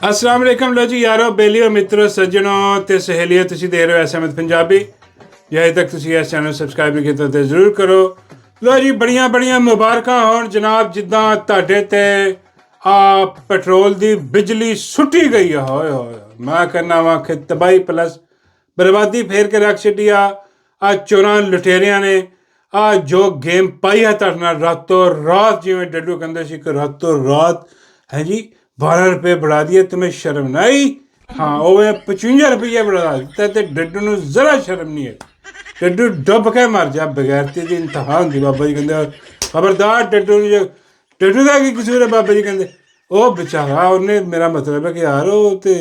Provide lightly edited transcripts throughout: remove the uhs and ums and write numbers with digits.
अस्सलाम वालेकुम लो जी यारो बेलियो मित्रों सज्जनों ते सहेलियों तुसी देख रहे हो SMS पंजाबी जे अजे तक तुसी इस चैनल सबसक्राइब नहीं किया तो जरूर करो। लो जी बड़ियां बड़ियां मुबारकां होण जनाब जिद्दां तुहाडे ते पेट्रोल दी बिजली सुट्टी गई है। होए होए मैं कहना वा कि तबाही प्लस बर्बादी फेर के रख छड्डी आ चोरां लुटेरियां ने जो गेम पाई है तुहाडे नाल रातों रात जिवें डड्डू कहंदे सी कि रातों रात है जी 12 रुपये बढ़ा दिए तुम्हें शर्म ना आई। हाँ वो 55 रुपये बढ़ा दिता तो डड्डू ਨੂੰ ਜ਼ਰਾ ਸ਼ਰਮ ਨਹੀਂ ਹੈ। ਡੱਡੂ ਡੁੱਬ ਕੇ ਮਰ ਜਾ ਬਗੈਰਤੀ ਦੀ ਇੰਤਹਾ ਹੁੰਦੀ। ਬਾਬਾ ਜੀ ਕਹਿੰਦੇ ਖਬਰਦਾਰ ਡੱਡੂ ਨੂੰ ਡੱਡੂ ਦਾ ਕੀ ਕਸੂਰ ਹੈ। ਬਾਬਾ ਜੀ ਕਹਿੰਦੇ ਉਹ ਵਿਚਾਰਾ ਉਹਨੇ ਮੇਰਾ ਮਤਲਬ ਹੈ ਕਿ ਯਾਰ ਉਹ ਤੇ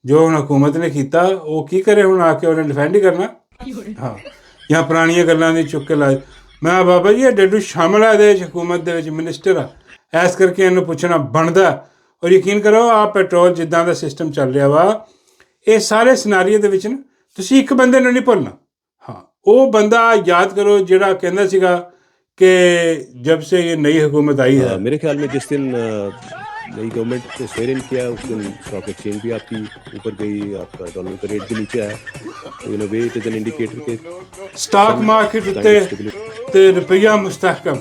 ਜੋ ਹੁਣ ਹਕੂਮਤ ਨੇ ਕੀਤਾ ਉਹ ਕੀ ਕਰੇ ਹੁਣ ਆ ਕੇ ਉਹਨੇ ਡਿਫੈਂਡ ਹੀ ਕਰਨਾ। ਹਾਂ ਜਾਂ ਪੁਰਾਣੀਆਂ ਗੱਲਾਂ ਦੀ ਚੁੱਕ ਕੇ ਲਾ ਮੈਂ ਬਾਬਾ ਜੀ ਇਹ ਡੱਡੂ ਸ਼ਾਮਲ ਹੈ ਇਹਦੇ ਹਕੂਮਤ ਦੇ ਵਿੱਚ ਮਿਨਿਸਟਰ ਆ ਇਸ ਕਰਕੇ ਇਹਨੂੰ ਪੁੱਛਣਾ ਬਣਦਾ। ਔਰ ਯਕੀਨ ਕਰੋ ਆ ਪੈਟਰੋਲ ਜਿੱਦਾਂ ਦਾ ਸਿਸਟਮ ਚੱਲ ਰਿਹਾ ਵਾ ਇਹ ਸਾਰੇ ਸਿਨਾਰੀਓ ਦੇ ਵਿੱਚ ਨਾ ਤੁਸੀਂ ਇੱਕ ਬੰਦੇ ਨੂੰ ਨਹੀਂ ਭੁੱਲਣਾ। ਹਾਂ ਉਹ ਬੰਦਾ याद करो ਜਿਹੜਾ ਕਹਿੰਦਾ ਸੀਗਾ कि जब से ये नई हुकूमत आई है मेरे ख्याल में जिस दिन नई गवर्नमेंट ने स्वेर इन किया उस दिन स्टॉक एक्सचेंज भी आपकी ऊपर गई, आपका डॉलर का रेट भी नीचे आया। तो in a way it is an indicator के स्टॉक मार्केट उत्ते ते रुपया मुस्तहकम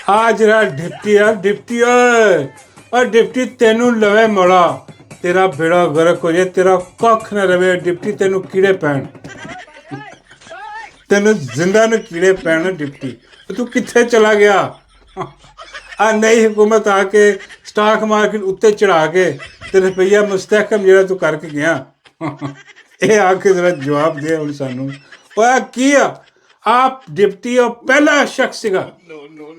आ जरा डिप्टी यार डिप्टी और डिप्टी तेनू लवे मोड़ा तेरा बेड़ा गर्क हो जाए तेरा कख ना रवे डिप्टी तेनू कीड़े पैण तेनू जिंदा ने कीड़े पैण डिप्टी तू कित्थे चला गया। आ नई हुकूमत आके स्टॉक मार्केट उत्ते चढ़ा के ते रुपया मुस्तहकम जरा तू करके गया ये आके जरा जवाब दे हुण सानू ओए की आप डिप्टी और पहला शख्स सीगा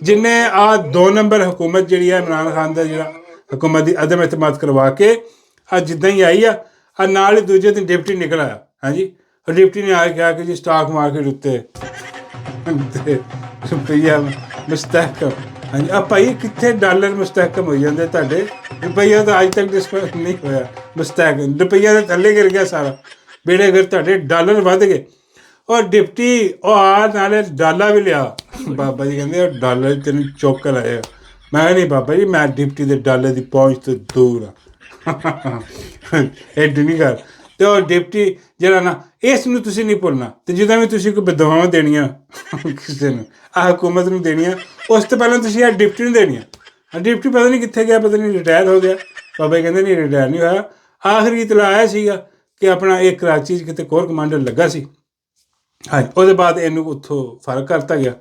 जिन्हें आ 2 नंबर हुकूमत जी है इमरान खान का जो हुकूमत की अदम एतमाद करवा के जिदा ही आई आ नाल ही दूजे दिन डिप्टी निकल आया। हाँ जी और डिप्टी ने आके कहा कि जी स्टॉक मार्केट उत्ते रुपया मुस्तहकम। हाँ जी आ भाई कितने डॉलर मुस्तहकम हो जाते तुहाडे रुपया तो अज तक डिस्पैच नहीं होया मुस्तहकम रुपया तो थल्ले गिर गया सारा बेड़े अगर तुहाडे डॉलर वध गए और डिप्टी नाले डाला भी लिया। बाबा जी कहते डॉलर तेन चुक लाए मैं नहीं बाबा जी मैं डिप्टी के डॉलर की पहुँच तो दूर हाँ एड नहीं कर तो डिप्टी जरा ना इसनूं तुसीं नहीं भुलना तो जिदा भी तुसीं कोई बदवावां देनियां किसी ने आ हुकूमत नूं देनियां उस तो पहले तुसीं आ डिप्टी नूं देनियां। डिप्टी पता नहीं कित्थे गया पता नहीं रिटायर हो गया। बाबा जी कहते नहीं रिटायर नहीं होया आखिरी इतला आया सीगा कि अपना एक कराची किते कोर कमांडर लगा सी। हाँ उसके बाद इनू उत्थों फर्क करता गया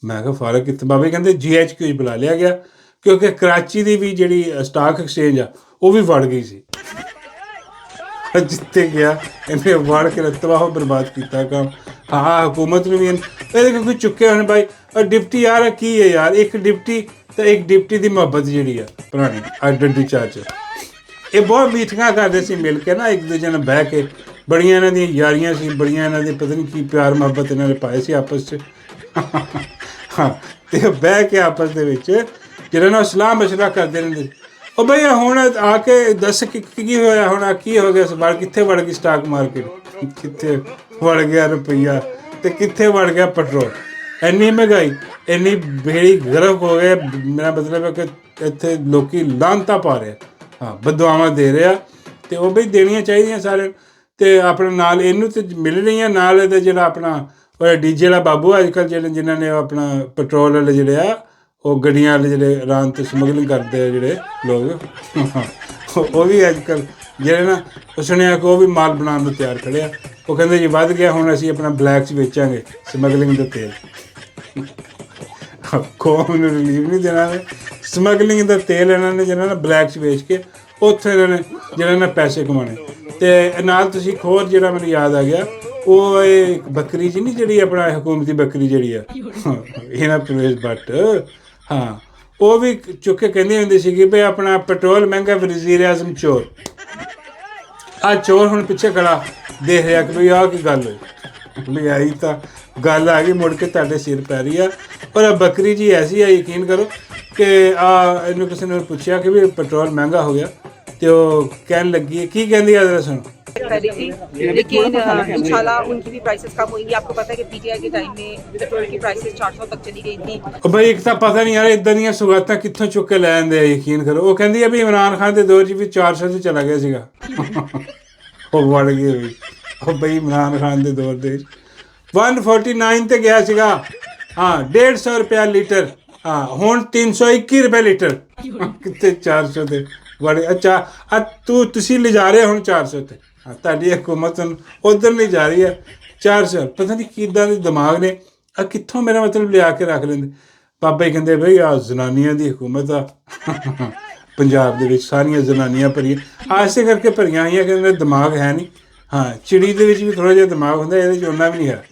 मैं कहा फर्क कितने बाबा जी कहते GHQ बुला लिया गया क्योंकि कराची की भी जी स्टॉक एक्सचेंज आ वो भी वड़ गई सी जिते गया इन्हें वड़ के तबाह बर्बाद किया काम। हाँ हुकूमत ने भी कोई चुके होने भाई और डिप्टी यार की है यार एक डिप्टी तो एक डिप्टी की मुहब्बत जी है पुरानी डड्डू चाच ये बहुत मीटिंगां करते सी मिल के ना एक दूजे ने बह के बड़ियां इन्हां दी यारियां सी बड़ियां इन्हां दी पता नहीं की प्यार मुहब्बत इन्हां ने पाए सी आपस च। हाँ तो बह के आपस दे विच जिहड़ा ना सलाह मशवरा करते रहंदे ओ भई हुण आके दस की होया हुण की हो गया सवाल कित्थे वड़ गई स्टॉक मार्केट कित्थे वड़ गया रुपया ते कित्थे वड़ गया पेट्रोल इन्नी महंगाई इन्नी बेड़ी गर्क हो गए मेरा मतलब है कि इत्थे लोकी लानता पा रहे हाँ बदुआवां दे रहे ते वो भी देनियां चाहिए सारे ते अपने नाल इनू तो मिल रही नाल इहदा जिहड़ा अपना डीजे वाला बाबू अजकल जिहड़े जिन्हां ने अपना पेट्रोल वाले जिहड़े आ वो गड्डियां वाले जिहड़े रान तो स्मगलिंग करते जिहड़े लोग वो भी अजकल जिहड़े ना सुनिया कि वो भी माल बनाने को तैयार खड़े वो कहते जी वध गया हुण असीं अपना ब्लैक च बेचांगे स्मगलिंग का तेल कौम नूं रिलीफ नहीं देना स्मगलिंग का तेल इन्होंने जिन्होंने ना ब्लैक च बेच के उत्थे इन्होंने जिन्होंने पैसे कमाने ते नाल तुसीं एक होर जिहड़ा मैनूं याद आ गया वो एक बकरी जी नहीं जी अपना हुकूमती बकरी जी हिना प्रवेश भट्ट हाँ वो भी चुक के कहती होंगी सी कि भाई अपना पेट्रोल महंगा वज़ीर आज़म चोर आ चोर हुण पिछे खड़ा देख रहा कि भाई आह की गल हुई भाई आई तो गल आ गई मुड़ के तुहाडे सिर पै रही है। और आ बकरी जी ऐसी है यकीन करो कि इन्हूं किसी ने पूछा कि भी पेट्रोल महंगा हो गया ਤੇ ਉਹ ਕਹਿਣ ਲੱਗੀ ਕੀ ਕਹਿੰਦੀ ਆ ਜਰਾ ਸੁਣੋ। पहले थी, लेकिन इंशाल्लाह उनकी भी प्राइसेस कम होंगी। आपको पता है कि पीटीआई के टाइम में पेट्रोल की प्राइसेस 400 तक चली गई थी। ਉਹ ਬਈ ਇੱਕ ਤਾਂ ਪਤਾ ਨਹੀਂ ਯਾਰ ਇਦਾਂ ਦੀਆਂ ਸੁਗਾਤਾਂ ਕਿੱਥੋਂ ਚੁੱਕ ਕੇ ਲੈ ਆਉਂਦੇ ਆ, ਯਕੀਨ ਕਰੋ। ਉਹ ਕਹਿੰਦੀ ਆ ਵੀ ਇਮਰਾਨ ਖਾਨ ਦੇ ਦੌਰ 'ਚ ਵੀ 400 ਤੇ ਚਲਾ ਗਿਆ ਸੀਗਾ। ਉਹ ਵੜ ਗਈ ਹੋਈ। ਉਹ ਬਈ ਇਮਰਾਨ ਖਾਨ ਦੇ ਦੌਰ ਦੇ 149 ਤੇ ਗਿਆ ਸੀਗਾ। ਹਾਂ 150 ਰੁਪਇਆ ਲੀਟਰ। ਹਾਂ ਹੁਣ 321 ਰੁਪਏ ਲੀਟਰ। ਕਿੱਥੇ 400 ਤੇ ਬੜੇ। ਅੱਛਾ ਤੁਸੀਂ ਲਿਜਾ ਰਹੇ ਹੁਣ 400 ਤੇ। ਹਾਂ ਤੁਹਾਡੀ ਹਕੂਮਤ ਉਧਰ ਨਹੀਂ ਜਾ ਰਹੀ ਹੈ 400। ਪਤਾ ਨਹੀਂ ਕਿੱਦਾਂ ਦੇ ਦਿਮਾਗ ਨੇ ਆ, ਕਿੱਥੋਂ ਮੇਰਾ ਮਤਲਬ ਲਿਆ ਕੇ ਰੱਖ ਲੈਂਦੇ। ਬਾਬਾ ਜੀ ਕਹਿੰਦੇ ਬਈ ਆ ਜ਼ਨਾਨੀਆਂ ਦੀ ਹਕੂਮਤ ਆ ਪੰਜਾਬ ਦੇ ਵਿੱਚ, ਸਾਰੀਆਂ ਜ਼ਨਾਨੀਆਂ ਭਰੀਆਂ। ਇਸੇ ਕਰਕੇ ਭਰੀਆਂ ਆਈਆਂ ਕਿ ਇਹਨਾਂ ਦਾ ਦਿਮਾਗ ਹੈ ਨਹੀਂ। ਹਾਂ ਚਿੜੀ ਦੇ ਵਿੱਚ ਵੀ ਥੋੜ੍ਹਾ ਜਿਹਾ ਦਿਮਾਗ ਹੁੰਦਾ, ਇਹਦੇ 'ਚ ਉਹਨਾਂ ਵੀ ਨਹੀਂ ਹੈ।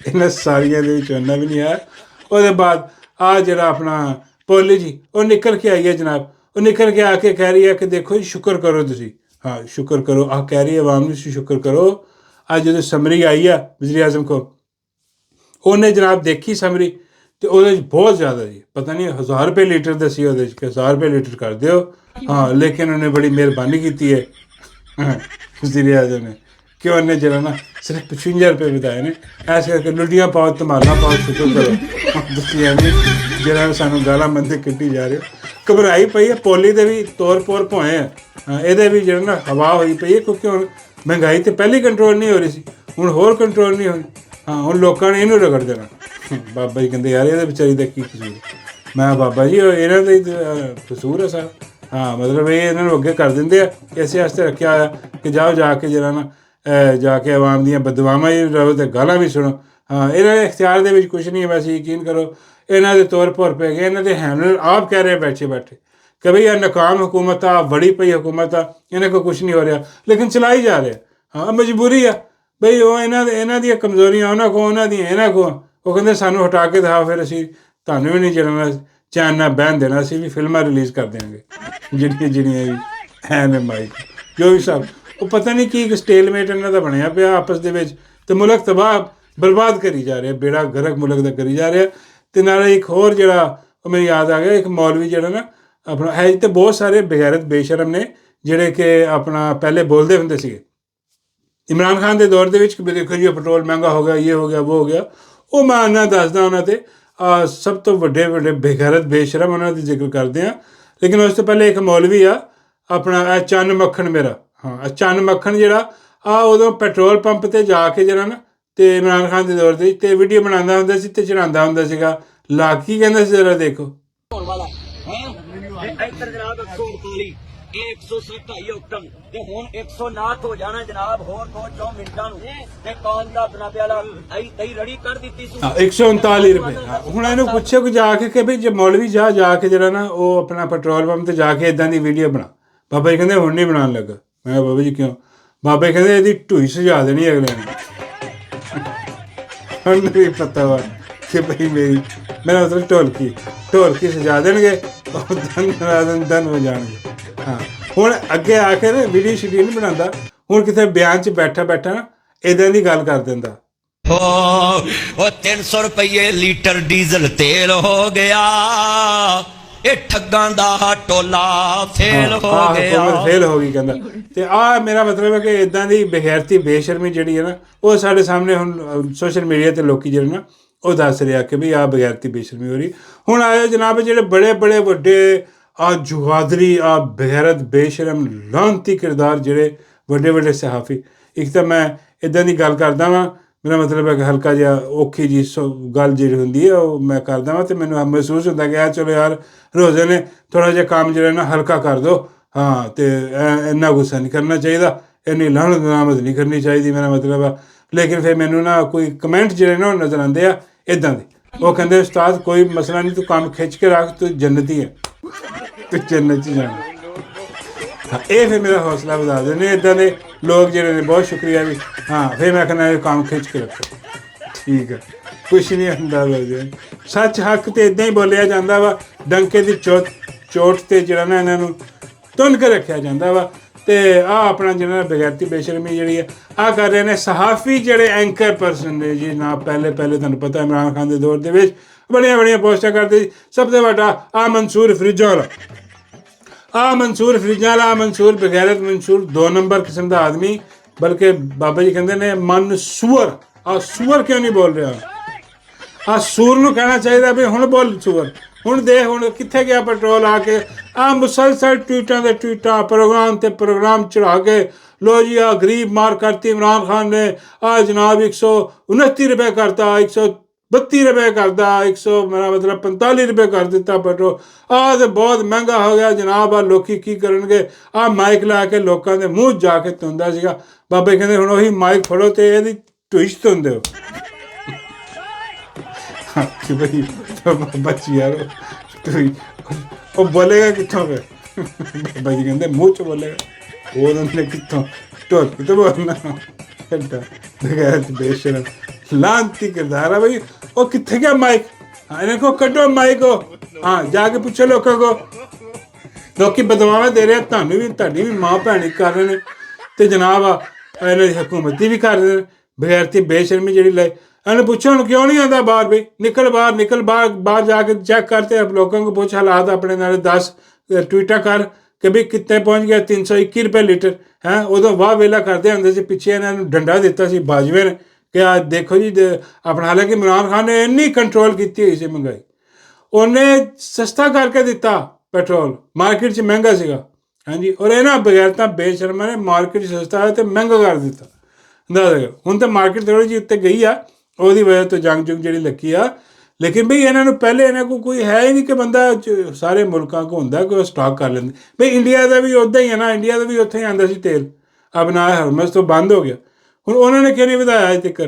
ਇਹਨਾਂ ਸਾਰੀਆਂ ਦੇ ਵਿੱਚ ਉਹਨਾਂ ਵੀ ਨਹੀਂ ਹੈ। ਉਹਦੇ ਬਾਅਦ ਆ ਜਿਹੜਾ ਆਪਣਾ ਪੋਲੀ ਜੀ ਉਹ ਨਿਕਲ ਕੇ ਆਈ ਹੈ ਜਨਾਬ। ਉਹ ਨਿਕਲ ਕੇ ਆ ਕੇ ਕਹਿ ਰਹੀ ਹੈ ਕਿ ਦੇਖੋ ਜੀ ਸ਼ੁਕਰ ਕਰੋ ਤੁਸੀਂ। ਹਾਂ ਸ਼ੁਕਰ ਕਰੋ। ਆਹ ਕਹਿ ਰਹੀ ਹੈ ਆਵਾਮ ਨੂੰ ਤੁਸੀਂ ਸ਼ੁਕਰ ਕਰੋ। ਅੱਜ ਜਦੋਂ ਸਮਰੀ ਆਈ ਆ ਵਜ਼ੀਰ ਆਜ਼ਮ ਕੋਲ, ਉਹਨੇ ਜਨਾਬ ਦੇਖੀ ਸਮਰੀ ਤੇ ਉਹਦੇ 'ਚ ਬਹੁਤ ਜ਼ਿਆਦਾ ਜੀ, ਪਤਾ ਨਹੀਂ 1000 ਰੁਪਏ ਲੀਟਰ ਦੱਸੀ ਉਹਦੇ 'ਚ ਕਿ 1000 ਰੁਪਏ ਲੀਟਰ ਕਰ ਦਿਓ। ਹਾਂ ਲੇਕਿਨ ਉਹਨੇ ਬੜੀ ਮਿਹਰਬਾਨੀ ਕੀਤੀ ਹੈ ਵਜ਼ੀਰ ਆਜ਼ਮ ਨੇ ਕਿ ਉਹਨੇ ਜਿਹੜਾ ਨਾ ਸਿਰਫ 55 ਰੁਪਏ ਵਧਾਏ ਨੇ। ਐਸੇ ਕਰਕੇ ਲੁੱਡੀਆਂ ਪਾਓ ਧਮਾਲਾਂ ਪਾਓ ਸ਼ੁਕਰ ਕਰੋ। ਤੁਸੀਂ ਐਵੇਂ ਜਿਹੜਾ ਸਾਨੂੰ ਗਾਲਾਂ ਮੰਦੇ ਕੱਢੀ ਜਾ ਰਹੇ ਹੋ। ਘਬਰਾਈ ਪਈ ਹੈ ਪੋਲੀ ਦੇ ਵੀ ਤੌਰ ਪੋਰ ਭੋਏ ਆ। ਇਹਦੇ ਵੀ ਜਿਹੜਾ ਨਾ ਹਵਾ ਹੋਈ ਪਈ ਹੈ ਕਿਉਂਕਿ ਹੁਣ ਮਹਿੰਗਾਈ ਤੇ ਪਹਿਲੀ ਕੰਟਰੋਲ ਨਹੀਂ ਹੋ ਰਹੀ ਸੀ, ਹੁਣ ਹੋਰ ਕੰਟਰੋਲ ਨਹੀਂ ਹੋਣੀ। ਹਾਂ ਹੁਣ ਲੋਕਾਂ ਨੇ ਇਹਨੂੰ ਰਗੜ ਦੇਣਾ। ਬਾਬਾ ਜੀ ਕਹਿੰਦੇ ਯਾਰ ਇਹਦੇ ਵਿਚਾਰੀ ਦਾ ਕੀ ਕਸੂਰ। ਮੈਂ ਬਾਬਾ ਜੀ ਇਹਨਾਂ ਦਾ ਹੀ ਕਸੂਰ ਹੈ ਸਾਰਾ। ਹਾਂ ਮਤਲਬ ਇਹ ਇਹਨਾਂ ਨੂੰ ਅੱਗੇ ਕਰ ਦਿੰਦੇ ਆ, ਇਸੇ ਵਾਸਤੇ ਰੱਖਿਆ ਹੋਇਆ ਕਿ ਜਾਓ ਜਾ ਕੇ ਜਿਹੜਾ ਨਾ ਜਾ ਕੇ ਆਵਾਮ ਦੀਆਂ ਬਦਦੁਆਵਾਂ ਹੀ ਰਹੋ ਅਤੇ ਗਾਲਾਂ ਵੀ ਸੁਣੋ। ਹਾਂ ਇਹਨਾਂ ਦੇ ਇਖਤਿਆਰ ਦੇ ਵਿੱਚ ਕੁਛ ਨਹੀਂ ਹੈ। ਵੈਸੇ ਯਕੀਨ ਕਰੋ ਇਹਨਾਂ ਦੇ ਤੌਰ ਭੁਰ ਪੈ ਗਏ। ਇਹਨਾਂ ਦੇ ਹੈਂਡਲ ਆਪ ਕਹਿ ਰਹੇ ਬੈਠੇ ਬੈਠੇ ਕਿ ਬਈ ਇਹ ਨਾਕਾਮ ਹੁਕੂਮਤ ਆ, ਵੜੀ ਪਈ ਹੁਕੂਮਤ ਆ, ਇਹਨਾਂ ਕੋਲ ਕੁਛ ਨਹੀਂ ਹੋ ਰਿਹਾ ਲੇਕਿਨ ਚਲਾਈ ਜਾ ਰਿਹਾ। ਹਾਂ ਮਜਬੂਰੀ ਆ ਬਈ। ਉਹ ਇਹਨਾਂ ਦੀਆਂ ਕਮਜ਼ੋਰੀਆਂ ਉਹਨਾਂ ਕੋਲ, ਉਹਨਾਂ ਦੀਆਂ ਇਹਨਾਂ ਕੋਲ। ਉਹ ਕਹਿੰਦੇ ਸਾਨੂੰ ਹਟਾ ਕੇ ਦਿਖਾਓ, ਫਿਰ ਅਸੀਂ ਤੁਹਾਨੂੰ ਵੀ ਨਹੀਂ ਜਿਹੜਾ ਚੈਨ ਨਾਲ ਬਹਿਣ ਦੇਣਾ, ਅਸੀਂ ਵੀ ਫਿਲਮਾਂ ਰਿਲੀਜ਼ ਕਰ ਦਿਆਂਗੇ ਜਿਹੜੀਆਂ ਵੀ ਹੈ ਨੇ ਮਾਈਕ ਜੋ ਵੀ ਸਭ। ਉਹ ਪਤਾ ਨਹੀਂ ਕੀ ਇੱਕ ਸਟੇਲਮੇਟ ਇਹਨਾਂ ਦਾ ਬਣਿਆ ਪਿਆ ਆਪਸ ਦੇ ਵਿੱਚ ਅਤੇ ਮੁਲਕ ਤਬਾਹ ਬਰਬਾਦ ਕਰੀ ਜਾ ਰਿਹਾ, ਬੇੜਾ ਗਰਕ ਮੁਲਕ ਦਾ ਕਰੀ ਜਾ ਰਿਹਾ। ਅਤੇ ਨਾਲੇ ਇੱਕ ਹੋਰ ਜਿਹੜਾ ਉਹ ਮੈਨੂੰ ਯਾਦ ਆ ਗਿਆ, ਇੱਕ ਮੌਲਵੀ ਜਿਹੜਾ ਨਾ ਆਪਣਾ ਹੈ ਤੇ ਬਹੁਤ ਸਾਰੇ ਬਗੈਰਤ ਬੇਸ਼ਰਮ ਨੇ ਜਿਹੜੇ ਕਿ ਆਪਣਾ ਪਹਿਲੇ ਬੋਲਦੇ ਹੁੰਦੇ ਸੀਗੇ ਇਮਰਾਨ ਖਾਨ ਦੇ ਦੌਰ ਦੇ ਵਿੱਚ ਕਿ ਦੇਖੋ ਜੀ ਪੈਟਰੋਲ ਮਹਿੰਗਾ ਹੋ ਗਿਆ, ਇਹ ਹੋ ਗਿਆ, ਉਹ ਹੋ ਗਿਆ। ਉਹ ਮੈਂ ਉਹਨਾਂ ਦੱਸਦਾ ਉਹਨਾਂ 'ਤੇ ਸਭ ਤੋਂ ਵੱਡੇ ਬੇਗੈਰਤ ਬੇਸ਼ਰਮ ਉਹਨਾਂ ਦੀ ਜ਼ਿਕਰ ਕਰਦੇ ਹਾਂ। ਲੇਕਿਨ ਉਸ ਤੋਂ ਪਹਿਲੇ ਇੱਕ ਮੌਲਵੀ ਆ ਆਪਣਾ ਚੰਨ ਮੱਖਣ ਮੇਰਾ। ਹਾਂ ਚੰਨ ਮੱਖਣ ਜਿਹੜਾ ਉਦੋਂ ਪੈਟਰੋਲ ਪੰਪ 'ਤੇ ਜਾ ਕੇ ਜਿਹੜਾ ਨਾ ਅਤੇ ਇਮਰਾਨ ਖਾਨ ਦੇ ਦੌਰ 'ਤੇ ਅਤੇ ਵੀਡੀਓ ਬਣਾਉਂਦਾ ਹੁੰਦਾ ਸੀ ਅਤੇ ਚੜਾਉਂਦਾ ਹੁੰਦਾ ਸੀਗਾ। ਲਾ ਕੀ ਕਹਿੰਦਾ ਸੀ ਜ਼ਰਾ ਦੇਖੋ। ਇਹ 127 ਓਕਟਨ ਤੇ ਹੁਣ 109 ਹੋ ਜਾਣਾ ਜਨਾਬ, ਹੋਰ 2 ਮਿੰਟਾਂ ਨੂੰ ਤੇ ਕਾਲ ਦਾ ਬਣਾ ਪਿਆਲਾ ਤਈ ਰੜੀ ਕਰ ਦਿੱਤੀ ਸੀ। 139 ਰੁਪਏ। ਹੁਣ ਇਹਨੂੰ ਪੁੱਛਿਓ ਕਿ ਜਾ ਕੇ ਕਿ ਵੀ ਜੇ ਮੌਲਵੀ ਜਾ ਕੇ ਜਿਹੜਾ ਨਾ ਉਹ ਆਪਣਾ ਪੈਟਰੋਲ ਪੰਪ 'ਤੇ ਜਾ ਕੇ ਇੱਦਾਂ ਦੀ ਵੀਡੀਓ ਬਣਾ। ਬਾਬਾ ਜੀ ਕਹਿੰਦੇ ਹੁਣ ਨਹੀਂ ਬਣਾਉਣ ਲੱਗਾ। ਮੈਂ ਕਿਹਾ ਬਾਬਾ ਜੀ ਕਿਉਂ? ਬਾਬਾ ਜੀ ਕਹਿੰਦੇ ਇਹਦੀ ਢੂਈ ਸਜਾ ਦੇਣੀ ਅਗਲੇ ਨੇ। ਹੁਣ ਵੀ ਪਤਾ ਵਾ ਕਿ ਭਈ ਮੇਰਾ ਮਤਲਬ ਢੋਲਕੀ ਸਜਾ ਦੇਣਗੇ, ਦਨ ਹੋ ਜਾਣਗੇ। ਹਾਂ ਹੁਣ ਅੱਗੇ ਆ ਕੇ ਨਾ ਵੀਡੀਓ ਸ਼ੀਡੀਓ ਨਹੀਂ ਬਣਾਉਂਦਾ, ਹੁਣ ਕਿਤੇ ਬਿਆਨ 'ਚ ਬੈਠਾ ਨਾ ਇੱਦਾਂ ਦੀ ਗੱਲ ਕਰ ਦਿੰਦਾ। ਉਹ 300 ਰੁਪਏ ਲੀਟਰ ਡੀਜ਼ਲ ਤੇਲ ਹੋ ਗਿਆ, ਇਹ ਠੱਗਾਂ ਦਾ ਟੋਲਾ ਫੇਲ ਹੋ ਗਿਆ। ਹੁਕੂਮਤ ਫੇਲ ਹੋ ਗਈ ਕਹਿੰਦਾ। ਅਤੇ ਆਹ ਮੇਰਾ ਮਤਲਬ ਹੈ ਕਿ ਇੱਦਾਂ ਦੀ ਬੇਗੈਰਤੀ ਬੇਸ਼ਰਮੀ ਜਿਹੜੀ ਹੈ ਨਾ ਉਹ ਸਾਡੇ ਸਾਹਮਣੇ ਹੁਣ ਸੋਸ਼ਲ ਮੀਡੀਆ 'ਤੇ ਲੋਕ ਜਿਹੜੇ ਨਾ ਉਹ ਦੱਸ ਰਿਹਾ ਕਿ ਵੀ ਆਹ ਬੇਗੈਰਤੀ ਬੇਸ਼ਰਮੀ ਹੋ ਰਹੀ। ਹੁਣ ਆਏ ਜਨਾਬ ਜਿਹੜੇ ਬੜੇ ਵੱਡੇ ਜੁਹਾਦਰੀ ਬੇਗੈਰਤ ਬੇਸ਼ਰਮ ਲਾਹਨਤੀ ਕਿਰਦਾਰ ਜਿਹੜੇ ਵੱਡੇ ਸਹਾਫੀ। ਇੱਕ ਤਾਂ ਮੈਂ ਇੱਦਾਂ ਦੀ ਗੱਲ ਕਰਦਾ ਵਾਂ, ਮੇਰਾ ਮਤਲਬ ਹੈ ਕਿ ਹਲਕਾ ਜਿਹਾ ਔਖੀ ਜੀ ਗੱਲ ਜਿਹੜੀ ਹੁੰਦੀ ਹੈ ਉਹ ਮੈਂ ਕਰਦਾ ਵਾਂ ਅਤੇ ਮੈਨੂੰ ਮਹਿਸੂਸ ਹੁੰਦਾ ਕਿ ਚਲੋ ਯਾਰ ਰੋਜ਼ੇ ਨੇ ਥੋੜ੍ਹਾ ਜਿਹਾ ਕੰਮ ਜਿਹੜਾ ਨਾ ਹਲਕਾ ਕਰ ਦਿਓ। ਹਾਂ ਅਤੇ ਇੰਨਾ ਗੁੱਸਾ ਨਹੀਂ ਕਰਨਾ ਚਾਹੀਦਾ, ਇੰਨੀ ਲਾਹਨਤ ਨਾਮਤ ਨਹੀਂ ਕਰਨੀ ਚਾਹੀਦੀ, ਮੇਰਾ ਮਤਲਬ ਆ। ਲੇਕਿਨ ਫਿਰ ਮੈਨੂੰ ਨਾ ਕੋਈ ਕਮੈਂਟ ਜਿਹੜੇ ਨਾ ਉਹ ਨਜ਼ਰ ਆਉਂਦੇ ਆ ਇੱਦਾਂ ਦੇ। ਉਹ ਕਹਿੰਦੇ ਉਸਤਾਦ ਕੋਈ ਮਸਲਾ ਨਹੀਂ, ਤੂੰ ਕੰਮ ਖਿੱਚ ਕੇ ਰੱਖ, ਤੂੰ ਜੰਨਤੀ ਹੈ, ਤੂੰ ਜੰਨਤ 'ਚ ਜਾਣਾ। ਹਾਂ ਇਹ ਫਿਰ ਮੇਰਾ ਹੌਸਲਾ ਵਧਾ ਦਿੰਦੇ ਇੱਦਾਂ ਦੇ ਲੋਕ ਜਿਹੜੇ ਨੇ। ਬਹੁਤ ਸ਼ੁਕਰੀਆ ਵੀ। ਹਾਂ ਫਿਰ ਮੈਂ ਕਹਿੰਦਾ ਇਹ ਕੰਮ ਖਿੱਚ ਕੇ ਰੱਖੋ, ਠੀਕ ਹੈ, ਕੁਛ ਨਹੀਂ ਹੁੰਦਾ। ਸੱਚ ਹੱਕ ਤੇ ਇੱਦਾਂ ਹੀ ਬੋਲਿਆ ਜਾਂਦਾ ਵਾ, ਡੰਕੇ ਦੀ ਚੋਟ 'ਤੇ ਜਿਹੜਾ ਨਾ ਇਹਨਾਂ ਨੂੰ ਤੁੰਨ ਕੇ ਰੱਖਿਆ ਜਾਂਦਾ ਵਾ। ਅਤੇ ਆਪਣਾ ਜਿਹੜਾ ਬੇਗੈਰਤੀ ਬੇਸ਼ਰਮੀ ਜਿਹੜੀ ਹੈ ਕਰ ਰਹੇ ਨੇ ਸਹਾਫੀ ਜਿਹੜੇ ਐਂਕਰ ਪਰਸਨ ਨੇ ਜੀ। ਨਾ ਪਹਿਲੇ ਤੁਹਾਨੂੰ ਪਤਾ ਇਮਰਾਨ ਖਾਨ ਦੇ ਦੌਰ ਦੇ ਵਿੱਚ ਬੜੀਆਂ ਪੋਸਟਾਂ ਕਰਦੇ ਸੀ। ਸਭ ਤੋਂ ਵੱਡਾ ਮਨਸੂਰ ਫਰਿੱਜਾਂ ਵਾਲਾ ਆ ਮਨਸੂਰ ਫਰਿੱਜਾਂ ਵਾਲਾ, ਮਨਸੂਰ ਬਗੈਰਤ, ਮਨਸੂਰ 2 ਨੰਬਰ ਕਿਸਮ ਦਾ ਆਦਮੀ, ਬਲਕਿ ਬਾਬਾ ਜੀ ਕਹਿੰਦੇ ਨੇ ਮਨਸੂਰ। ਆ ਸੂਰ ਕਿਉਂ ਨਹੀਂ ਬੋਲ ਰਿਹਾ? ਆ ਸੂਰ ਨੂੰ ਕਹਿਣਾ ਚਾਹੀਦਾ ਵੀ ਹੁਣ ਬੋਲ ਸੂਰ। ਹੁਣ ਦੇਖ ਹੁਣ ਕਿੱਥੇ ਗਿਆ ਪੈਟਰੋਲ ਆ ਕੇ। ਆ ਮੁਸਲਸਲ ਟਵੀਟਾਂ ਦੇ ਟਵੀਟਾਂ, ਪ੍ਰੋਗਰਾਮ ਤੇ ਪ੍ਰੋਗਰਾਮ ਚੜਾ ਕੇ लो जी आ गरीब मार करती इमरान खान ने, आ जनाब 129 रुपए करता, 132 रुपए करता, 100 मेरा मतलब 45 रुपए कर दिता पेट्रोल। आ तो बहुत महंगा हो गया जनाब। आ लोकी की करनगे? आ माइक ला के लोगों के मूँह जाके धुंदा सीगा। बाबे कहते हुण ओही माइक फड़ो ते इहदी ढुइच धुंदे हो। कि भाई बाबा जी यार वो बोलेगा कितों पे? बाबा जी कहते मुँह च बोलेगा, वो उन्होंने कितों ढोल कितों बोलना? बगैर बेशरम लानती किरदार है भाई। वो कितने गया माइक? हाँ इन्हें को कटो माइक को। हाँ जाके पूछो लोगों को। लोग बदवावे दे रहे थानू भी, ताड़ी भी माँ भैन कर रहे हैं तो जनाब इन्होंने हुकूमती भी कर रहे हैं बगैरती बेशरमी जी लाई। इन्हें पूछो हूँ क्यों नहीं आता बाहर? भाई निकल बाहर बाहर जाके चेक करते अब लोगों को पूछ हालात अपने नाले 10 ट्वीटा कर कि भी कितने पहुँच गया 321 रुपए लीटर है। उदों वाह वेला करते होंगे से पिछे इन्होंने डंडा दिता सी बाजवे ने कि आज देखो जी अपना। हालांकि इमरान खान ने इन्नी कंट्रोल की हुई सी महंगाई, उन्हें सस्ता करके दिता पेट्रोल, मार्केट च महंगा सीगा। हाँ जी, और इन्होंने बगैरता बेशर्मा ने मार्केट सस्ता है तो महंगा कर दिता। हुण तो मार्केट थोड़ी जी उत्ते गई आ, ਉਹਦੀ ਵਜ੍ਹਾ ਤੋਂ ਜੰਗ ਜਿਹੜੀ ਲੱਗੀ ਆ। ਲੇਕਿਨ ਬਈ ਇਹਨਾਂ ਨੂੰ ਪਹਿਲੇ ਇਹਨਾਂ ਕੋਲ ਕੋਈ ਹੈ ਹੀ ਨਹੀਂ ਕਿ ਬੰਦਾ ਸਾਰੇ ਮੁਲਕਾਂ ਕੋ ਹੁੰਦਾ ਕਿ ਉਹ ਸਟਾਕ ਕਰ ਲੈਂਦੇ। ਬਈ ਇੰਡੀਆ ਦਾ ਵੀ ਉੱਦਾਂ ਹੀ ਹੈ ਨਾ, ਇੰਡੀਆ ਦਾ ਵੀ ਉੱਥੇ ਹੀ ਆਉਂਦਾ ਸੀ ਤੇਲ, ਅਬਨਾ ਹਰਮਜ਼ ਤੋਂ ਬੰਦ ਹੋ ਗਿਆ। ਹੁਣ ਉਹਨਾਂ ਨੇ ਕਿਉਂ ਨਹੀਂ ਵਧਾਇਆ ਅਜੇ ਤੱਕ?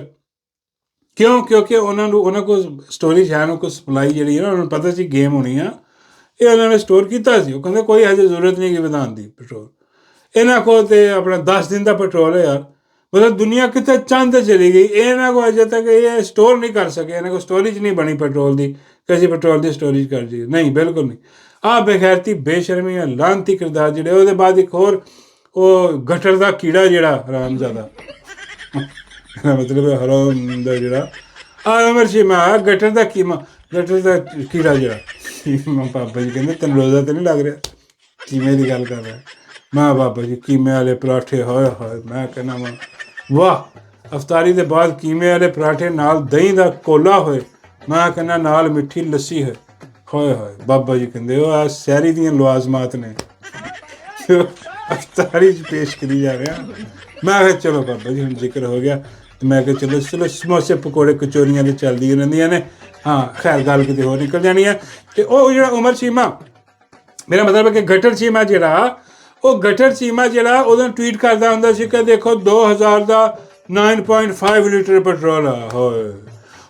ਕਿਉਂ? ਕਿਉਂਕਿ ਉਹਨਾਂ ਕੋਲ ਸਟੋਰੇਜ ਹੈ, ਉਹਨਾਂ ਕੋਲ ਸਪਲਾਈ ਜਿਹੜੀ ਹੈ ਨਾ, ਉਹਨਾਂ ਨੂੰ ਪਤਾ ਸੀ ਗੇਮ ਹੋਣੀ ਆ, ਇਹ ਉਹਨਾਂ ਨੇ ਸਟੋਰ ਕੀਤਾ ਸੀ। ਉਹ ਕਹਿੰਦੇ ਕੋਈ ਹਜੇ ਜ਼ਰੂਰਤ ਨਹੀਂ ਕਿ ਵਧਾਉਣ ਦੀ ਪੈਟਰੋਲ। ਇਹਨਾਂ ਕੋਲ ਤੇ ਆਪਣਾ 10 ਦਿਨ ਦਾ ਪੈਟਰੋਲ ਹੈ ਯਾਰ। मतलब दुनिया कितने चंद चली गई, इन्होंने को अजे तक ये स्टोर नहीं कर सके, इन्होंने को स्टोरेज नहीं बनी पेट्रोल की कि असीं पेट्रोल की स्टोरेज कर जाइए। नहीं, बिल्कुल नहीं। आ बेखैरती बेशर्मी लानती किरदार जिहड़े। ਉਹਦੇ ਬਾਅਦ ਇੱਕ ਹੋਰ ਉਹ ਗਟਰ ਦਾ ਕੀੜਾ ਜਿਹੜਾ ਹਰਾਮਜ਼ਾਦਾ ਮਤਲਬ ਹਰਾਮ ਦਾ ਜਿਹੜਾ ਆ ਅਮਰ ਸ਼ੀਮਾ ਗਟਰ ਦਾ ਕੀੜਾ ਜਿਹੜਾ ਪਾਪਾ ਜੀ ਕਹਿੰਦੇ ਤੈਨੂੰ ਰੋਜ਼ਾ ਤੇ ਨਹੀਂ ਲੱਗ ਰਿਹਾ? ਕੀਮੇ ਦੀ ਗੱਲ ਕਰ ਰਿਹਾ ਮੈਂ। ਬਾਬਾ ਜੀ ਕੀਮੇ ਵਾਲੇ ਪਰਾਠੇ ਹੋਏ ਹੋਏ, ਮੈਂ ਕਹਿੰਦਾ ਵਾ ਵਾਹ। ਅਫਤਾਰੀ ਦੇ ਬਾਅਦ ਕੀਮੇ ਵਾਲੇ ਪਰਾਠੇ ਨਾਲ ਦਹੀਂ ਦਾ ਕੋਲਾ ਹੋਏ, ਮੈਂ ਕਹਿੰਦਾ ਨਾਲ ਮਿੱਠੀ ਲੱਸੀ ਹੋਏ ਹੋਏ ਹੋਏ। ਬਾਬਾ ਜੀ ਕਹਿੰਦੇ ਉਹ ਆ ਸੈਰੀ ਦੀਆਂ ਲਵਾਜ਼ਮਾਤ ਨੇ ਅਫਤਾਰੀ 'ਚ ਪੇਸ਼ ਕਰੀ ਜਾ ਰਿਹਾ। ਮੈਂ ਕਿਹਾ ਚਲੋ ਬਾਬਾ ਜੀ ਹੁਣ ਜ਼ਿਕਰ ਹੋ ਗਿਆ ਤੇ ਮੈਂ ਕਿਹਾ ਚਲੋ ਸਮੋਸੇ ਪਕੌੜੇ ਕਚੋਰੀਆਂ ਤੇ ਚੱਲਦੀਆਂ ਰਹਿੰਦੀਆਂ ਨੇ। ਹਾਂ ਖੈਰ ਗੱਲ ਕਿਤੇ ਹੋਰ ਨਿਕਲ ਜਾਣੀ ਹੈ। ਤੇ ਉਹ ਜਿਹੜਾ ਉਮਰ ਚੀਮਾ, ਮੇਰਾ ਮਤਲਬ ਹੈ ਕਿ ਗਟਰ ਚੀਮਾ ਜਿਹੜਾ, ਉਹ ਗਟਰ ਚੀਮਾ ਜਿਹੜਾ ਉਦੋਂ ਟਵੀਟ ਕਰਦਾ ਹੁੰਦਾ ਸੀ ਕਿ ਦੇਖੋ 2000 ਦਾ 9.5 ਲੀਟਰ ਪੈਟਰੋਲ ਆ ਹੋਏ।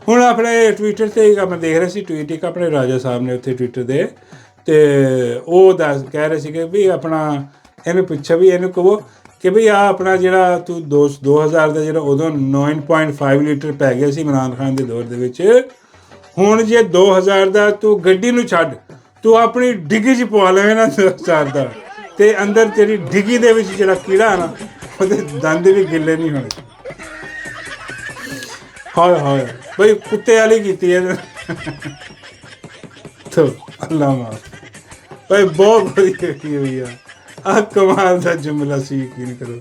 ਹੁਣ ਆਪਣੇ ਟਵਿੱਟਰ 'ਤੇ ਮੈਂ ਦੇਖ ਰਿਹਾ ਸੀ ਟਵੀਟ ਇੱਕ ਆਪਣੇ ਰਾਜਾ ਸਾਹਿਬ ਨੇ ਉੱਥੇ ਟਵਿੱਟਰ ਦੇ, ਅਤੇ ਉਹ ਕਹਿ ਰਹੇ ਸੀ ਕਿ ਵੀ ਆਪਣਾ ਇਹਨੂੰ ਪੁੱਛਿਆ ਵੀ ਇਹਨੂੰ ਕਹੋ ਕਿ ਵੀ ਆ ਆਪਣਾ ਜਿਹੜਾ ਤੂੰ 2000 ਦਾ ਜਿਹੜਾ ਉਦੋਂ 9.5 ਲੀਟਰ ਪੈ ਗਿਆ ਸੀ ਇਮਰਾਨ ਖਾਨ ਦੇ ਦੌਰ ਦੇ ਵਿੱਚ, ਹੁਣ ਜੇ 2000 ਦਾ ਤੂੰ ਗੱਡੀ ਨੂੰ ਛੱਡ, ਤੂੰ ਆਪਣੀ ਡਿੱਗੀ 'ਚ ਪਵਾ ਲਵੇਂ ਨਾ 2000 ਦਾ, ਤੇ ਅੰਦਰ ਤੇਰੀ ਡਿੱਗੀ ਦੇ ਵਿੱਚ ਜਿਹੜਾ ਕੀੜਾ ਨਾ ਉਹਦੇ ਦੰਦ ਵੀ ਗਿੱਲੇ ਨਹੀਂ ਹੋਣੇ। ਹਾਏ ਹਾਏ ਬਈ ਕੁੱਤੇ ਵਾਲੀ ਕੀਤੀ ਹੈ ਤੋ ਅੱਲਾ ਮਾਫ ਬਈ, ਬਹੁਤ ਵਧੀਆ ਕੀ ਹੋਈ ਆ। ਆਹ ਕਮਾਲ ਦਾ ਜੁਮਲਾ ਸੀ, ਯਕੀਨ ਕਰੋ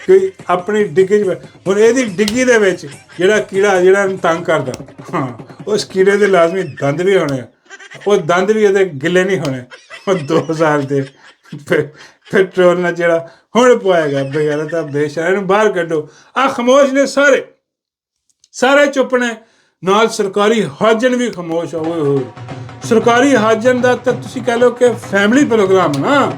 ਕਿ ਆਪਣੀ ਡਿੱਗੀ 'ਚ ਹੁਣ ਇਹਦੀ ਡਿੱਗੀ ਦੇ ਵਿੱਚ ਜਿਹੜਾ ਕੀੜਾ ਜਿਹੜਾ ਇਹਨੂੰ ਤੰਗ ਕਰਦਾ, ਹਾਂ ਉਸ ਕੀੜੇ ਦੇ ਲਾਜ਼ਮੀ ਦੰਦ ਵੀ ਹੋਣੇ ਆ, ਉਹ ਦੰਦ ਵੀ ਉਹਦੇ ਗਿੱਲੇ ਨਹੀਂ ਹੋਣੇ। ਉਹ 2000 ਦੇ ਪੈਟਰੋਲ ਨਾਲ ਜਿਹੜਾ ਹੁਣ ਪਵਾਏਗਾ ਬਗੈਰ ਤਾਂ ਬੇਸ਼ੱਕ ਇਹਨੂੰ ਬਾਹਰ ਕੱਢੋ। ਆਹ ਖਾਮੋਸ਼ ਨੇ ਸਾਰੇ ਚੁੱਪ ਨੇ, ਨਾਲ ਸਰਕਾਰੀ ਹਾਜਨ ਵੀ ਖਾਮੋਸ਼ ਹੋਏ ਹੋਏ। ਸਰਕਾਰੀ ਹਾਜਨ ਦਾ ਤਾਂ ਤੁਸੀਂ ਕਹਿ ਲਓ ਕਿ ਫੈਮਿਲੀ ਪ੍ਰੋਗਰਾਮ ਨਾ,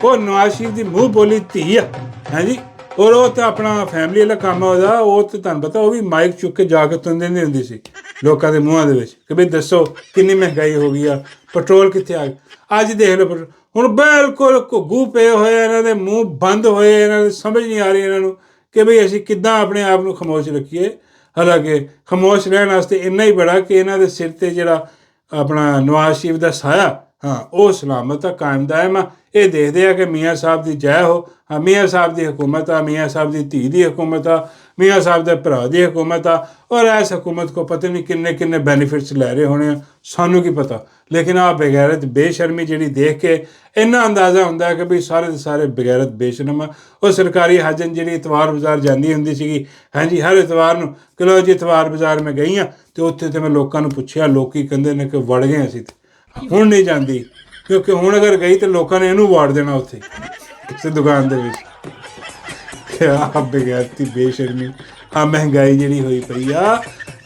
ਉਹ ਨਵਾਜ਼ ਸ਼ਰੀਫ ਦੀ ਮੂੰਹ ਬੋਲੀ ਧੀ ਆ ਹੈ ਜੀ, ਔਰ ਉਹ ਤਾਂ ਆਪਣਾ ਫੈਮਿਲੀ ਵਾਲਾ ਕੰਮ ਉਹਦਾ। ਉਹ ਤਾਂ ਤੁਹਾਨੂੰ ਪਤਾ ਉਹ ਵੀ ਮਾਈਕ ਚੁੱਕ ਕੇ ਜਾ ਕੇ ਤੁੰਦੇ ਨਹੀਂ ਹੁੰਦੀ ਸੀ ਲੋਕਾਂ ਦੇ ਮੂੰਹਾਂ ਦੇ ਵਿੱਚ ਕਿ ਬਈ ਦੱਸੋ ਕਿੰਨੀ ਮਹਿੰਗਾਈ ਹੋ ਗਈ ਆ, ਪੈਟਰੋਲ ਕਿੱਥੇ ਆ ਗਿਆ। ਅੱਜ ਦੇਖ ਲਓ ਹੁਣ ਬਿਲਕੁਲ ਘੁੱਗੂ ਪਏ ਹੋਏ, ਇਹਨਾਂ ਦੇ ਮੂੰਹ ਬੰਦ ਹੋਏ, ਇਹਨਾਂ ਦੀ ਸਮਝ ਨਹੀਂ ਆ ਰਹੀ ਇਹਨਾਂ ਨੂੰ ਕਿ ਬਈ ਅਸੀਂ ਕਿੱਦਾਂ ਆਪਣੇ ਆਪ ਨੂੰ ਖਾਮੋਸ਼ ਰੱਖੀਏ। ਹਾਲਾਂਕਿ ਖਾਮੋਸ਼ ਰਹਿਣ ਵਾਸਤੇ ਇੰਨਾ ਹੀ ਬੜਾ ਕਿ ਇਹਨਾਂ ਦੇ ਸਿਰ 'ਤੇ ਜਿਹੜਾ ਆਪਣਾ ਨਵਾਜ਼ ਸ਼ਰੀਫ ਦਾ ਸਾਇਆ, ਹਾਂ ਉਹ ਸਲਾਮਤ ਆ, ਕਾਇਮ ਦਾਇਮ ਆ। ਇਹ ਦੇਖਦੇ ਆ ਕਿ ਮੀਆਂ ਸਾਹਿਬ ਦੀ ਜੈ ਹੋ, ਹਾਂ ਮੀਆਂ ਸਾਹਿਬ ਦੀ ਹਕੂਮਤ ਆ, ਮੀਆਂ ਸਾਹਿਬ ਦੀ ਧੀ ਦੀ ਹਕੂਮਤ ਆ, ਮੀਆਂ ਸਾਹਿਬ ਦੇ ਭਰਾ ਦੀ ਹਕੂਮਤ ਆ ਔਰ ਇਸ ਹਕੂਮਤ ਕੋ ਪਤਾ ਨਹੀਂ ਕਿੰਨੇ ਕਿੰਨੇ ਬੈਨੀਫਿਟਸ ਲੈ ਰਹੇ ਹੋਣੇ ਆ, ਸਾਨੂੰ ਕੀ ਪਤਾ। ਲੇਕਿਨ ਆਹ ਬੇਗੈਰਤ ਬੇਸ਼ਰਮੀ ਜਿਹੜੀ ਦੇਖ ਕੇ ਇੰਨਾ ਅੰਦਾਜ਼ਾ ਹੁੰਦਾ ਹੈ ਕਿ ਵੀ ਸਾਰੇ ਦੇ ਸਾਰੇ ਬੇਗੈਰਤ ਬੇਸ਼ਰਮ ਆ। ਉਹ ਸਰਕਾਰੀ ਹਾਜਨ ਜਿਹੜੀ ਇਤਵਾਰ ਬਾਜ਼ਾਰ ਜਾਂਦੀ ਹੁੰਦੀ ਸੀਗੀ, ਹਾਂਜੀ ਹਰ ਇਤਵਾਰ ਨੂੰ ਕਿਲੋ ਜੀ ਇਤਵਾਰ ਬਾਜ਼ਾਰ ਮੈਂ ਗਈ ਹਾਂ ਅਤੇ ਉੱਥੇ ਤੇ ਮੈਂ ਲੋਕਾਂ ਨੂੰ ਪੁੱਛਿਆ, ਲੋਕੀ ਕਹਿੰਦੇ ਨੇ ਕਿ ਵੜ ਗਏ ਅਸੀਂ ਤੇ ਹੁਣ ਨਹੀਂ ਜਾਂਦੀ, ਕਿਉਂਕਿ ਹੁਣ ਅਗਰ ਗਈ ਤਾਂ ਲੋਕਾਂ ਨੇ ਇਹਨੂੰ ਵਾੜ ਦੇਣਾ ਉੱਥੇ ਕਿਸੇ ਦੁਕਾਨ ਦੇ ਵਿੱਚ। ਆਹ ਬੇਗੈਰਤੀ ਬੇਸ਼ਰਮੀ, ਆਹ ਮਹਿੰਗਾਈ ਜਿਹੜੀ ਹੋਈ ਪਈ ਆ,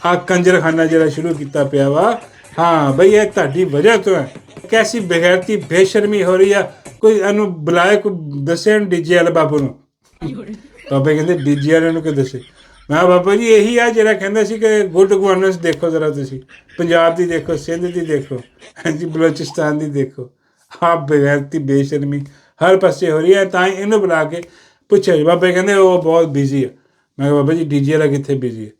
ਆਹ ਕੰਜਰਖਾਨਾ ਜਿਹੜਾ ਸ਼ੁਰੂ ਕੀਤਾ ਪਿਆ ਵਾ, ਹਾਂ ਬਈ ਇਹ ਤੁਹਾਡੀ ਵਜ੍ਹਾ ਤੋਂ ਹੈ। ਕੈਸੀ ਬੇਗੈਰਤੀ ਬੇਸ਼ਰਮੀ ਹੋ ਰਹੀ ਆ। ਕੋਈ ਇਹਨੂੰ ਬੁਲਾਏ, ਕੋਈ ਦੱਸੇ ਡੀਜੇ ਵਾਲੇ ਬਾਬੂ ਨੂੰ। ਬਾਬਾ ਕਹਿੰਦੇ ਡੀਜੇ ਵਾਲੇ ਨੂੰ ਕਿ ਦੱਸੇ। ਮੈਂ ਬਾਬਾ ਜੀ ਇਹੀ ਆ ਜਿਹੜਾ ਕਹਿੰਦਾ ਸੀ ਕਿ ਗੁੱਡ ਗਵਰਨੈਂਸ ਦੇਖੋ ਜ਼ਰਾ, ਤੁਸੀਂ ਪੰਜਾਬ ਦੀ ਦੇਖੋ, ਸਿੰਧ ਦੀ ਦੇਖੋ, ਹਾਂਜੀ ਬਲੋਚਿਸਤਾਨ ਦੀ ਦੇਖੋ। ਆਹ ਬੇਗੈਰਤੀ ਬੇਸ਼ਰਮੀ ਹਰ ਪਾਸੇ ਹੋ ਰਹੀ ਹੈ। ਤਾਂ ਹੀ ਇਹਨੂੰ ਬੁਲਾ ਕੇ ਪੁੱਛਿਆ ਜੀ। ਬਾਬੇ ਕਹਿੰਦੇ ਉਹ ਬਹੁਤ ਬਿਜ਼ੀ ਆ। ਮੈਂ ਕਿਹਾ ਬਾਬਾ ਜੀ ਡੀਜੇ ਵਾਲਾ ਕਿੱਥੇ ਬਿਜ਼ੀ ਹੈ?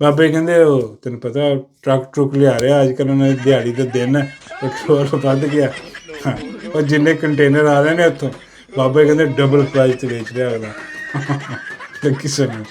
ਬਾਬੇ ਕਹਿੰਦੇ ਉਹ ਤੈਨੂੰ ਪਤਾ ਟਰੱਕ ਟਰੁੱਕ ਲਿਆ ਰਿਹਾ ਅੱਜ ਕੱਲ੍ਹ, ਉਹਨਾਂ ਦੀ ਦਿਹਾੜੀ ਦਾ ਦਿਨ ਹੈ, ਪੈਟਰੋਲ ਵੱਧ ਗਿਆ, ਹਾਂ ਉਹ ਜਿੰਨੇ ਕੰਟੇਨਰ ਆ ਰਹੇ ਨੇ ਉੱਥੋਂ, ਬਾਬੇ ਕਹਿੰਦੇ ਡਬਲ ਪ੍ਰਾਈਸ 'ਤੇ ਵੇਚ ਰਿਹਾ ਅਗਲਾ। ਲੱਗੀ ਸਮਝ।